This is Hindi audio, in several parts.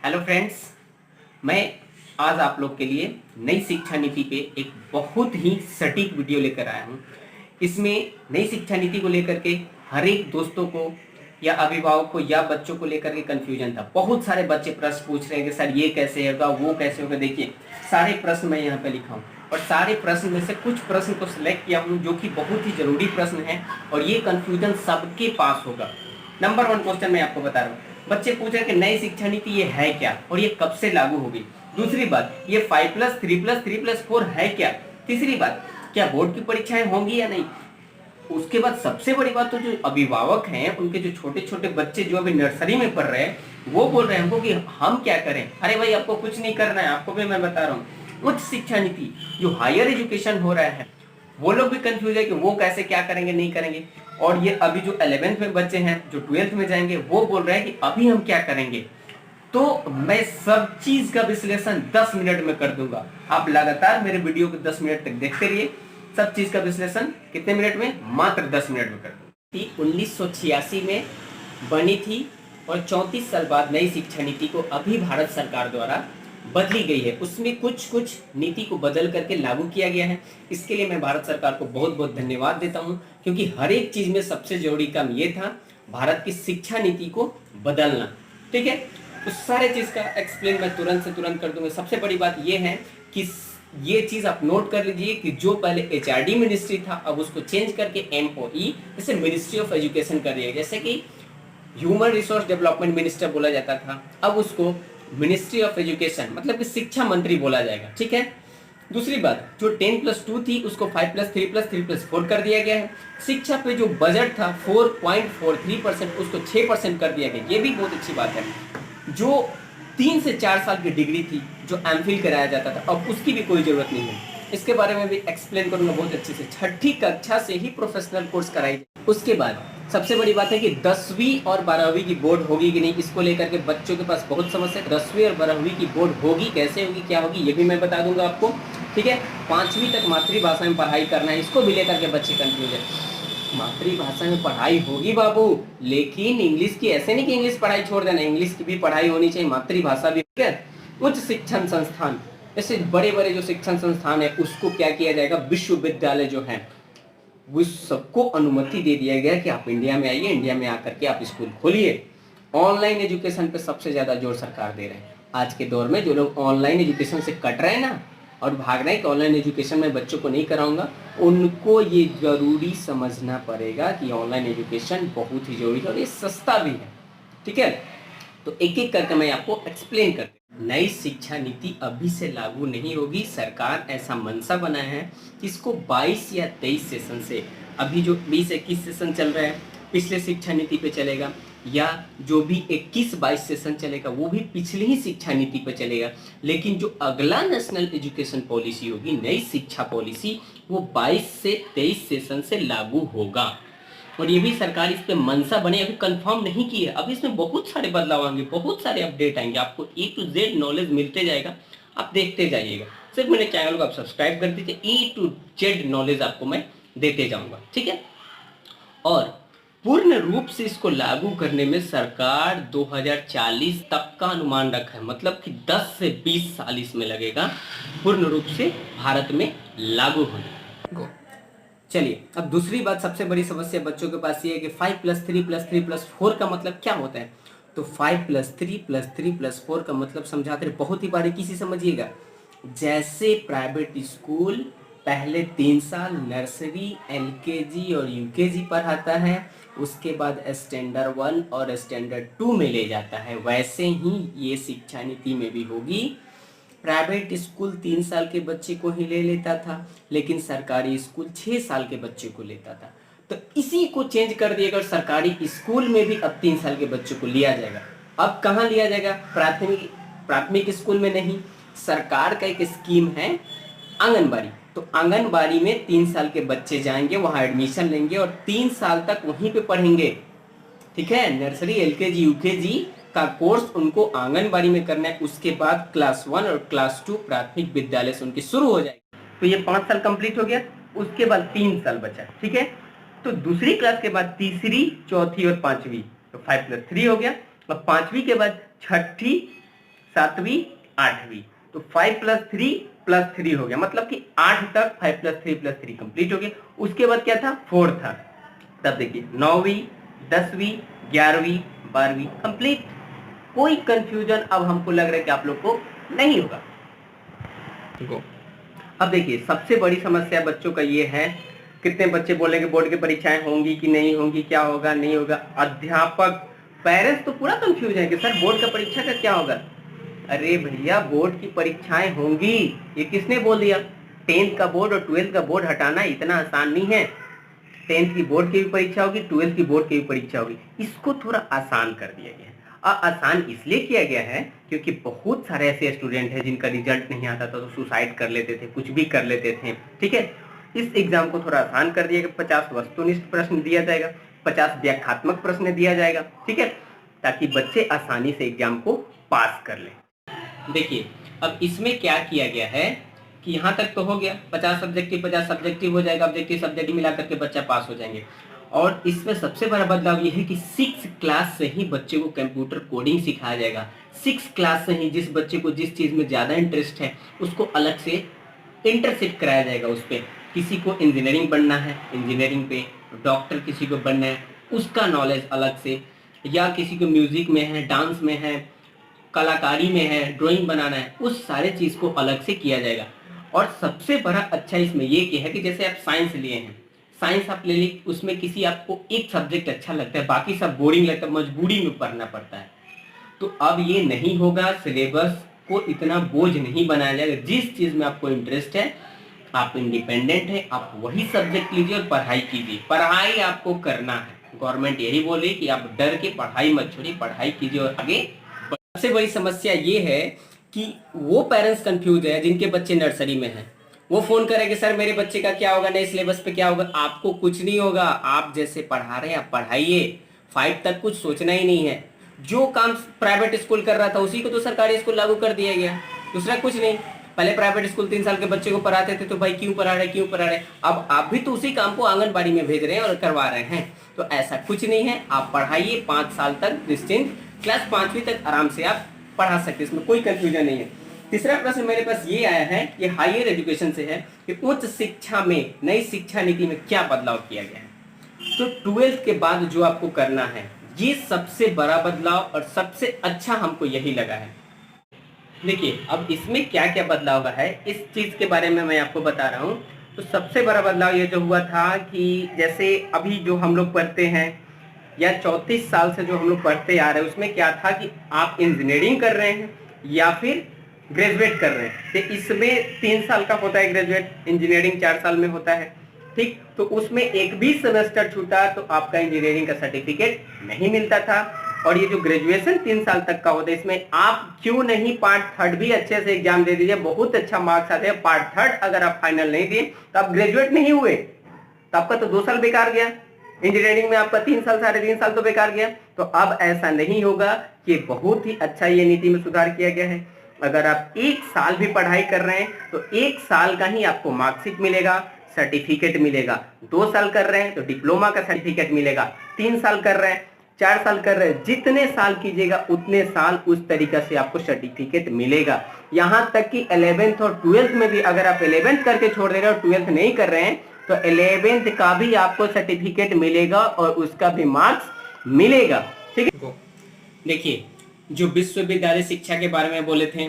हेलो फ्रेंड्स, मैं आज आप लोग के लिए नई शिक्षा नीति पे एक बहुत ही सटीक वीडियो लेकर आया हूँ। इसमें नई शिक्षा नीति को लेकर के हर एक दोस्तों को या अभिभावक को या बच्चों को लेकर के कंफ्यूजन था। बहुत सारे बच्चे प्रश्न पूछ रहे हैं कि सर ये कैसे होगा, वो कैसे होगा। देखिए, सारे प्रश्न मैं यहाँ पे लिखा हूँ और सारे प्रश्न में से कुछ प्रश्न को सिलेक्ट किया हूँ जो कि बहुत ही जरूरी प्रश्न है और ये कंफ्यूजन सबके पास होगा। नंबर 1 क्वेश्चन मैं आपको बता रहा हूँ। बच्चे पूछ रहे हैं कि नई शिक्षा नीति ये है क्या और ये कब से लागू होगी। दूसरी बात, ये 5+3+3+4 है क्या। तीसरी बात, क्या बोर्ड की परीक्षाएं होंगी या नहीं। उसके बाद सबसे बड़ी बात, तो जो अभिभावक हैं उनके जो छोटे छोटे बच्चे जो अभी नर्सरी में पढ़ रहे हैं वो बोल रहे हैं हमको कि हम क्या करें। अरे भाई, आपको कुछ नहीं करना है, आपको भी मैं बता रहा हूँ। उच्च शिक्षा नीति जो हायर एजुकेशन हो रहा है वो लोग भी कंफ्यूज है कि वो कैसे क्या करेंगे नहीं करेंगे। और ये अभी जो 11th में बच्चे हैं जो 12th में जाएंगे वो बोल रहे हैं कि अभी हम क्या करेंगे। तो मैं सब चीज का विश्लेषण 10 मिनट में कर दूंगा। आप लगातार मेरे वीडियो को 10 मिनट तक देखते रहिए। सब चीज का विश्लेषण कितने मिनट में? मात्र 10 मिनट में कर दूंगा। 1986 में बनी थी और 34 साल बाद नई शिक्षा नीति को अभी भारत सरकार द्वारा बदली गई है। उसमें कुछ नीति को बदल करके लागू किया गया है। इसके लिए मैं भारत सरकार को बहुत बहुत धन्यवाद देता हूं, क्योंकि हर एक चीज में सबसे जरूरी काम ये था भारत की शिक्षा नीति को बदलना। ठीक है, तो सारे चीज का एक्सप्लेन मैं तुरंत से तुरंत कर दूंगा। सबसे बड़ी बात ये है कि ये चीज आप नोट कर लीजिए कि जो पहले एचआरडी मिनिस्ट्री था अब उसको चेंज करके एमओई जैसे मिनिस्ट्री ऑफ एजुकेशन कर दिया। जैसे कि ह्यूमन रिसोर्स डेवलपमेंट मिनिस्टर बोला जाता था, अब उसको मिनिस्ट्री ऑफ एजुकेशन मतलब कि शिक्षा मंत्री बोला जाएगा। ठीक है। दूसरी बात, जो 10+2 थी उसको 5+3+3+4 कर दिया गया है। शिक्षा पे जो बजट था 4.43% उसको 6% कर दिया गया। ये भी बहुत अच्छी बात है। जो 3 से 4 साल की डिग्री थी जो एमफिल कराया जाता था अब उसकी भी कोई जरूरत नहीं है। इसके बारे में भी एक्सप्लेन करूंगा बहुत अच्छे से। 6ठी कक्षा से ही प्रोफेशनल कोर्स कराई। उसके बाद सबसे बड़ी बात है कि 10वीं और 12वीं की बोर्ड होगी कि नहीं, इसको लेकर के बच्चों के पास बहुत समस्या है। 10वीं और 12वीं की बोर्ड होगी, कैसे होगी, क्या होगी, ये भी मैं बता दूंगा आपको। ठीक है। 5वीं तक मातृभाषा में पढ़ाई करना है, इसको भी लेकर के बच्चे कंफ्यूज है। मातृभाषा में पढ़ाई होगी बाबू, लेकिन इंग्लिश की ऐसे नहीं कि इंग्लिश पढ़ाई छोड़ देना, इंग्लिश की भी पढ़ाई होनी चाहिए, मातृभाषा भी। ठीक है। उच्च शिक्षण संस्थान, ऐसे बड़े बड़े जो शिक्षण संस्थान है उसको क्या किया जाएगा, विश्वविद्यालय जो है वो सबको अनुमति दे दिया गया कि आप इंडिया में आइए, इंडिया में आकर के आप स्कूल खोलिए। ऑनलाइन एजुकेशन पे सबसे ज्यादा जोर सरकार दे रहे हैं। आज के दौर में जो लोग ऑनलाइन एजुकेशन से कट रहे हैं ना और भाग रहे हैं कि ऑनलाइन एजुकेशन में बच्चों को नहीं कराऊंगा, उनको ये जरूरी समझना पड़ेगा कि ऑनलाइन एजुकेशन बहुत ही जरूरी है और ये सस्ता भी है। ठीक है, तो एक एक करके मैं आपको एक्सप्लेन करता हूं। नई शिक्षा नीति अभी से लागू नहीं होगी। सरकार ऐसा मनसा बनाया है कि इसको 22 या 23 सेशन से, अभी जो 20-21 सेशन चल रहा है पिछले शिक्षा नीति पे चलेगा, या जो भी 21-22 सेशन चलेगा वो भी पिछली ही शिक्षा नीति पे चलेगा। लेकिन जो अगला नेशनल एजुकेशन पॉलिसी होगी, नई शिक्षा पॉलिसी, वो 22 से 23 सेशन से लागू होगा। और ये भी सरकार इस पे मनसा बने, अभी कंफर्म नहीं की है। अभी इसमें बहुत सारे बदलाव आएंगे, बहुत सारे अपडेट आएंगे, आपको A to Z नॉलेज मिलते जाएगा, आप देखते जाइएगा। सिर्फ मेरे चैनल को आप सब्सक्राइब कर दीजिए, A to Z नॉलेज आपको मैं देते जाऊंगा। ठीक है। और पूर्ण रूप से इसको लागू करने में सरकार 2040 तक का अनुमान रखा है, मतलब कि 10 से 20 साल इसमें लगेगा पूर्ण रूप से भारत में लागू होने। चलिए, अब दूसरी बात, सबसे बड़ी समस्या बच्चों के पास ये है कि 5+3+3+4 का मतलब क्या होता है। तो 5+3+3+4 का मतलब समझाते हैं, बहुत ही बारीकी से समझिएगा। जैसे प्राइवेट स्कूल पहले 3 साल नर्सरी, LKG और UKG पढ़ाता है, उसके बाद स्टैंडर्ड 1 और स्टैंडर्ड 2 में ले जाता है, वैसे ही ये शिक्षा नीति में भी होगी। प्राइवेट स्कूल 3 साल के बच्चे को ही ले लेता था, लेकिन सरकारी स्कूल 6 साल के बच्चे को लेता था। तो इसी को चेंज कर दिएगा, सरकारी स्कूल में भी अब 3 साल के बच्चों को लिया जाएगा। अब कहाँ लिया जाएगा? प्राथमिक स्कूल में नहीं। सरकार का एक स्कीम है आंगनबाड़ी, तो आंगनबाड़ी में 3 साल के बच्चे जाएंगे, वहां एडमिशन लेंगे और 3 साल तक वहीं पे पढ़ेंगे। ठीक है, नर्सरी, LKG, UKG का कोर्स उनको आंगनबाड़ी में करना है। उसके बाद क्लास 1 और क्लास 2 प्राथमिक विद्यालय से उनकी शुरू हो जाएगी। तो ये 5 साल कंप्लीट हो गया, उसके बाद 3 साल बचा। ठीक है, तो दूसरी क्लास के बाद तीसरी, चौथी और 5वीं, तो 5+3 हो गया। और 5वीं के बाद 6ठी, 7वीं 8वीं, तो 5 + 3 हो गया, मतलब कि 8 तक 5 + 3 कंप्लीट हो गया। उसके बाद क्या था, 4 था। तब देखिए 9वीं 10वीं 11वीं 12वीं कंप्लीट। कोई कंफ्यूजन अब हमको लग रहा है कि आप लोग को नहीं होगा। अब देखिए सबसे बड़ी समस्या बच्चों का ये है, कितने बच्चे बोलेंगे बोर्ड की परीक्षाएं होंगी कि नहीं होंगी, क्या होगा नहीं होगा। अध्यापक पेरेंट्स तो पूरा कंफ्यूज है कि सर बोर्ड का परीक्षा का क्या होगा। अरे भैया बोर्ड की परीक्षाएं होंगी, ये किसने बोल दिया। 10th का बोर्ड और 12th का बोर्ड हटाना इतना आसान नहीं है। 10th की बोर्ड की भी परीक्षा होगी, 12th की बोर्ड की भी परीक्षा होगी, इसको थोड़ा आसान कर दिया गया है। आसान इसलिए किया गया है क्योंकि बहुत सारे ऐसे स्टूडेंट हैं जिनका रिजल्ट नहीं आता था तो सुसाइड कर लेते थे, कुछ भी कर लेते थे, ठीक है। इस एग्जाम को थोड़ा आसान कर दिया गया। 50 वस्तुनिष्ठ प्रश्न दिया जाएगा, 50 व्याख्यात्मक प्रश्न दिया जाएगा, ठीक है, ताकि बच्चे आसानी से एग्जाम को पास कर लें। देखिए अब इसमें क्या किया गया है कि यहाँ तक तो हो गया, 50 सब्जेक्टिव 50 सब्जेक्टिव हो जाएगा, ऑब्जेक्टिव सब्जेक्टिव मिला करके बच्चा पास हो जाएंगे। और इसमें सबसे बड़ा बदलाव ये है कि 6 क्लास से ही बच्चे को कंप्यूटर कोडिंग सिखाया जाएगा। 6 क्लास से ही जिस बच्चे को जिस चीज़ में ज़्यादा इंटरेस्ट है उसको अलग से इंटर्नशिप कराया जाएगा। उस पर किसी को इंजीनियरिंग बनना है, इंजीनियरिंग पे, डॉक्टर किसी को बनना है उसका नॉलेज अलग से, या किसी को म्यूजिक में है, डांस में है, कलाकारी में है, ड्राइंग बनाना है, उस सारे चीज़ को अलग से किया जाएगा। और सबसे बड़ा अच्छा इसमें ये क्या है कि जैसे आप साइंस लिए हैं, साइंस आप ले ली, उसमें किसी आपको एक सब्जेक्ट अच्छा लगता है, बाकी सब बोरिंग लगता है, मजबूरी में पढ़ना पड़ता है। तो अब ये नहीं होगा, सिलेबस को इतना बोझ नहीं बनाया जाएगा। जिस चीज़ में आपको इंटरेस्ट है, आप इंडिपेंडेंट है, आप वही सब्जेक्ट लीजिए और पढ़ाई कीजिए। पढ़ाई आपको करना है, गवर्नमेंट यही बोल रही कि आप डर के पढ़ाई मत छोड़िए, पढ़ाई कीजिए और आगे। सबसे बड़ी समस्या ये है कि वो पेरेंट्स कंफ्यूज है जिनके बच्चे नर्सरी में हैं। वो फोन करेंगे सर मेरे बच्चे का क्या होगा, नए सिलेबस पे क्या होगा। आपको कुछ नहीं होगा, आप जैसे पढ़ा रहे हैं आप पढ़ाइए, 5 तक कुछ सोचना ही नहीं है। जो काम प्राइवेट स्कूल कर रहा था उसी को तो सरकारी स्कूल लागू कर दिया गया, दूसरा कुछ नहीं। पहले प्राइवेट स्कूल 3 साल के बच्चे को पढ़ाते थे तो भाई क्यों पढ़ा रहे, अब आप भी तो उसी काम को आंगनबाड़ी में भेज रहे हैं और करवा रहे हैं। तो ऐसा कुछ नहीं है, आप पढ़ाइए 5 साल तक निश्चिंत, क्लास 5वीं तक आराम से आप पढ़ा सकते, इसमें कोई कंफ्यूजन नहीं है। तीसरा प्रश्न मेरे पास ये आया है, ये हायर एजुकेशन से है कि उच्च शिक्षा में नई शिक्षा नीति में क्या बदलाव किया गया है। तो 12th के बाद जो आपको करना है, ये सबसे बड़ा बदलाव और सबसे अच्छा हमको यही लगा है। देखिए अब इसमें क्या क्या बदलाव है, इस चीज के बारे में मैं आपको बता रहा हूँ। तो सबसे बड़ा बदलाव ये जो हुआ था कि जैसे अभी जो हम लोग पढ़ते हैं या 34 साल से जो हम लोग पढ़ते आ रहे हैं, उसमें क्या था कि आप इंजीनियरिंग कर रहे हैं या फिर ग्रेजुएट कर रहे हैं। तो इसमें 3 साल का होता है ग्रेजुएट, इंजीनियरिंग 4 साल में होता है, ठीक। तो उसमें एक भी सेमेस्टर छूटा तो आपका इंजीनियरिंग का सर्टिफिकेट नहीं मिलता था। और ये जो ग्रेजुएशन 3 साल तक का होता है, इसमें आप क्यों नहीं पार्ट 3 भी अच्छे से एग्जाम दे दीजिए, बहुत अच्छा मार्क्स आते हैं। पार्ट 3 अगर आप फाइनल नहीं दिए तो आप ग्रेजुएट नहीं हुए, तो आपका तो 2 साल बेकार गया। इंजीनियरिंग में आपका 3 साल 3.5 साल तो बेकार गया। तो अब ऐसा नहीं होगा, कि बहुत ही अच्छा ये नीति में सुधार किया गया है। अगर आप 1 साल भी पढ़ाई कर रहे हैं तो 1 साल का ही आपको मार्कशीट मिलेगा, सर्टिफिकेट मिलेगा। 2 साल कर रहे हैं तो डिप्लोमा का सर्टिफिकेट मिलेगा, 3 साल कर रहे हैं, 4 साल कर रहे हैं, जितने साल कीजिएगा उतने साल उस तरीका से आपको सर्टिफिकेट मिलेगा। यहाँ तक कि 11th और 12th में भी अगर आप 11th करके छोड़ दे रहे हो, 12th नहीं कर रहे हैं, तो 11th का भी आपको सर्टिफिकेट मिलेगा और उसका भी मार्क्स मिलेगा, ठीक है। देखिए जो विश्वविद्यालय शिक्षा के बारे में बोले थे,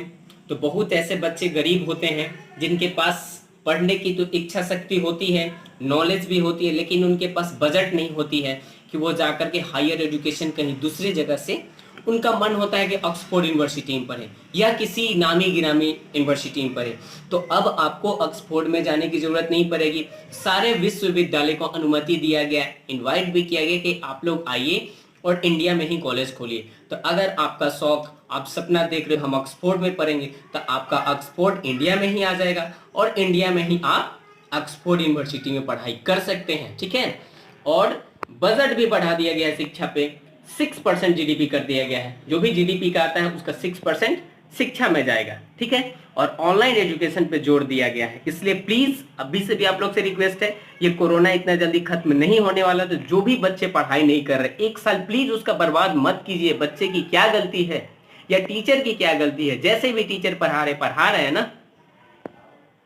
तो बहुत ऐसे बच्चे गरीब होते हैं जिनके पास पढ़ने की तो इच्छा शक्ति होती है, नॉलेज भी होती है, लेकिन उनके पास बजट नहीं होती है कि वो जाकर के हायर एजुकेशन कहीं दूसरी जगह से, उनका मन होता है कि ऑक्सफोर्ड यूनिवर्सिटी में पढ़े या किसी नामी गिरामी यूनिवर्सिटी में पढ़े। तो अब आपको ऑक्सफोर्ड में जाने की जरूरत नहीं पड़ेगी। सारे विश्वविद्यालय को अनुमति दिया गया, इनवाइट भी किया गया कि आप लोग आइए और इंडिया में ही कॉलेज खोलिए। तो अगर आपका शौक, आप सपना देख रहे हो हम ऑक्सफोर्ड में पढ़ेंगे, तो आपका ऑक्सफोर्ड इंडिया में ही आ जाएगा और इंडिया में ही आप ऑक्सफोर्ड यूनिवर्सिटी में पढ़ाई कर सकते हैं, ठीक है। और बजट भी बढ़ा दिया गया है शिक्षा पे, 6% जीडीपी कर दिया गया है। जो भी जीडीपी का आता है उसका 6% शिक्षा में जाएगा, ठीक है। और ऑनलाइन एजुकेशन पे जोर दिया गया है। इसलिए प्लीज अभी से भी आप लोग से रिक्वेस्ट है, ये कोरोना इतना जल्दी खत्म नहीं होने वाला, तो जो भी बच्चे पढ़ाई नहीं कर रहे 1 साल प्लीज उसका बर्बाद मत कीजिए। बच्चे की क्या गलती है, या टीचर की क्या गलती है। जैसे भी टीचर पढ़ा रहे हैं ना,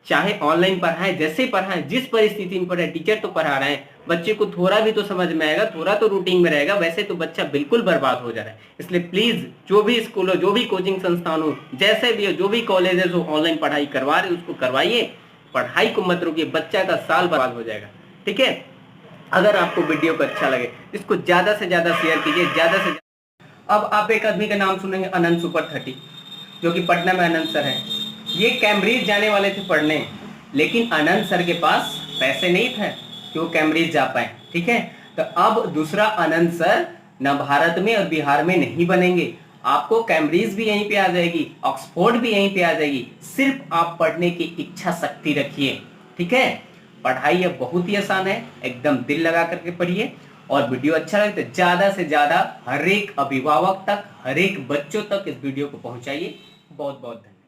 चाहे ऑनलाइन पढ़ाएं, जैसे पढ़ाएं, जिस परिस्थिति में पढ़ाएं, टीचर तो पढ़ा रहे हैं, बच्चे को थोड़ा भी तो समझ में आएगा, थोड़ा तो रूटीन में रहेगा, वैसे तो बच्चा बिल्कुल बर्बाद हो जा रहा है। इसलिए प्लीज जो भी स्कूल हो, जो भी कोचिंग संस्थान हो, जैसे भी हो, जो भी कॉलेजेस हो ऑनलाइन पढ़ाई करवा रहे उसको करवाइए, पढ़ाई को मत रोकिए, बच्चा का साल बर्बाद हो जाएगा। ठीक है, अगर आपको वीडियो को अच्छा लगे इसको ज्यादा से ज्यादा शेयर कीजिए, ज्यादा से। अब आप एक आदमी का नाम सुनेंगे, अनंत सुपर 30, जो कि पटना में अनंत सर है। ये कैम्ब्रिज जाने वाले थे पढ़ने, लेकिन अनंत सर के पास पैसे नहीं थे कि वो कैम्ब्रिज जा पाए। ठीक है, तो अब दूसरा अनंत सर न भारत में और बिहार में नहीं बनेंगे, आपको कैम्ब्रिज भी यहीं पे आ जाएगी, ऑक्सफोर्ड भी यहीं पे आ जाएगी, सिर्फ आप पढ़ने की इच्छा शक्ति रखिए। ठीक है, पढ़ाई अब बहुत ही आसान है, एकदम दिल लगा करके पढ़िए। और वीडियो अच्छा लगे तो ज्यादा से ज्यादा हर एक अभिभावक तक, हर एक बच्चों तक इस वीडियो को पहुंचाइए। बहुत बहुत धन्यवाद।